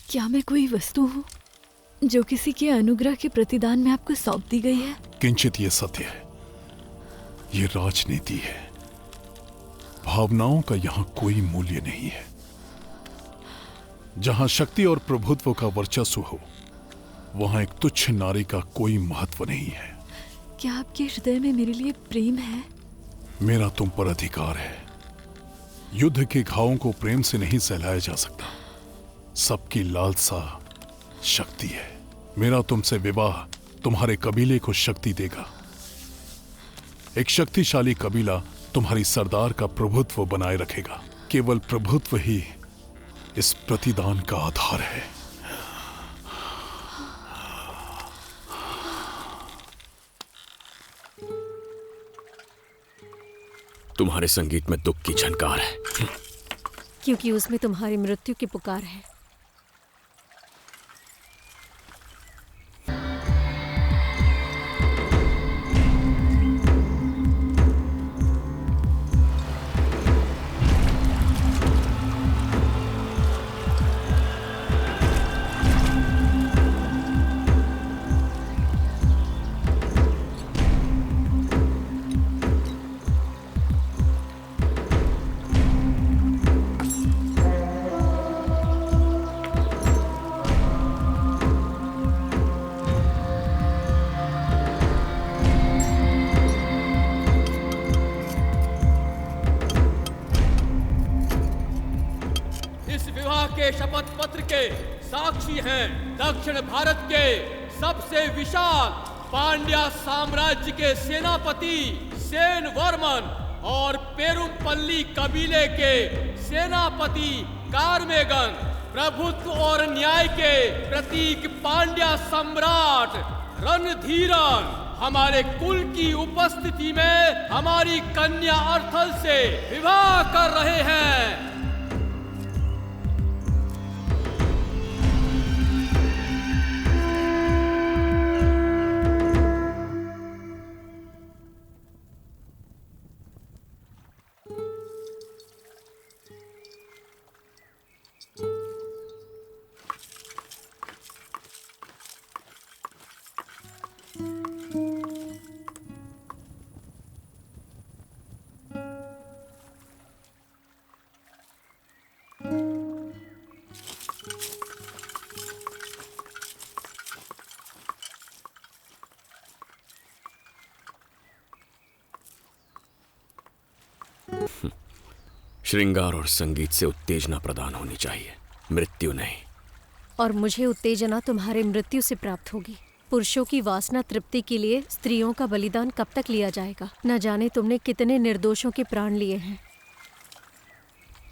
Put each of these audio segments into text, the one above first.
क्या मैं कोई वस्तु हूँ जो किसी के अनुग्रह के प्रतिदान में आपको सौंप दी गई है? किंचित ये सत्य है, ये राजनीति है। भावनाओं का यहां कोई मूल्य नहीं है। जहां शक्ति और प्रभुत्व का वर्चस्व हो, वहां एक तुच्छ नारी का कोई महत्व नहीं है। क्या आपके हृदय में मेरे लिए प्रेम है? मेरा तुम पर अधिकार है। युद्ध के घावों को प्रेम से नहीं सहलाया जा सकता। सबकी लालसा शक्ति है। मेरा तुमसे विवाह तुम्हारे कबीले को शक्ति देगा। एक शक्तिशाली कबीला तुम्हारी सरदार का प्रभुत्व बनाए रखेगा। केवल प्रभुत्व ही इस प्रतिदान का आधार है। तुम्हारे संगीत में दुख की झनकार है, क्योंकि उसमें तुम्हारी मृत्यु की पुकार है। शपथ पत्र के साक्षी हैं दक्षिण भारत के सबसे विशाल पांड्या साम्राज्य के सेनापति सेन वर्मन और पेरुमपल्ली कबीले के सेनापति कार्मेगन। प्रभुत्व और न्याय के प्रतीक पांड्या सम्राट रणधीरन हमारे कुल की उपस्थिति में हमारी कन्या अर्थल से विवाह कर रहे हैं। श्रृंगार और संगीत से उत्तेजना प्रदान होनी चाहिए, मृत्यु नहीं। और मुझे उत्तेजना तुम्हारे मृत्यु से प्राप्त होगी। पुरुषों की वासना तृप्ति के लिए स्त्रियों का बलिदान कब तक लिया जाएगा? न जाने तुमने कितने निर्दोषों के प्राण लिए हैं।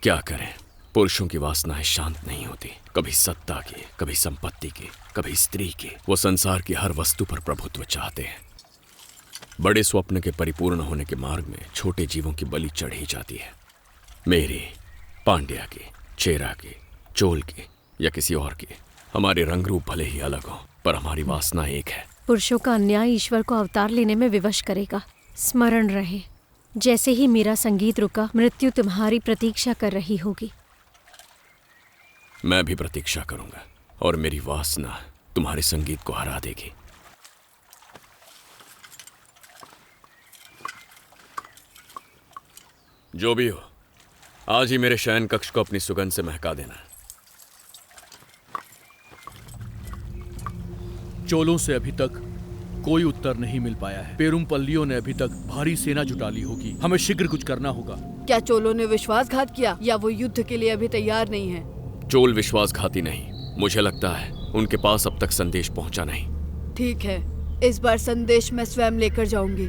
क्या करें, पुरुषों की वासनाएं शांत नहीं होती। कभी सत्ता की, कभी संपत्ति की, कभी स्त्री की। वो संसार की हर वस्तु पर प्रभुत्व चाहते हैं। बड़े स्वप्न के परिपूर्ण होने के मार्ग में छोटे जीवों की बलि चढ़ी जाती है। मेरी, पांड्या की, चेरा की, चोल की या किसी और की। हमारे रंग रूप भले ही अलग हो, पर हमारी वासना एक है। पुरुषों का अन्याय ईश्वर को अवतार लेने में विवश करेगा। स्मरण रहे, जैसे ही मेरा संगीत रुका, मृत्यु तुम्हारी प्रतीक्षा कर रही होगी। मैं भी प्रतीक्षा करूंगा और मेरी वासना तुम्हारे संगीत को हरा देगी। जो भी हो, आज ही मेरे शयन कक्ष को अपनी सुगंध से महका देना। चोलों से अभी तक कोई उत्तर नहीं मिल पाया है। पेरुमपल्लियों ने अभी तक भारी सेना जुटा ली होगी। हमें शीघ्र कुछ करना होगा। क्या चोलों ने विश्वासघात किया या वो युद्ध के लिए अभी तैयार नहीं है? चोल विश्वासघाती नहीं। मुझे लगता है उनके पास अब तक संदेश पहुंचा नहीं। ठीक है, इस बार संदेश मैं स्वयं लेकर जाऊंगी।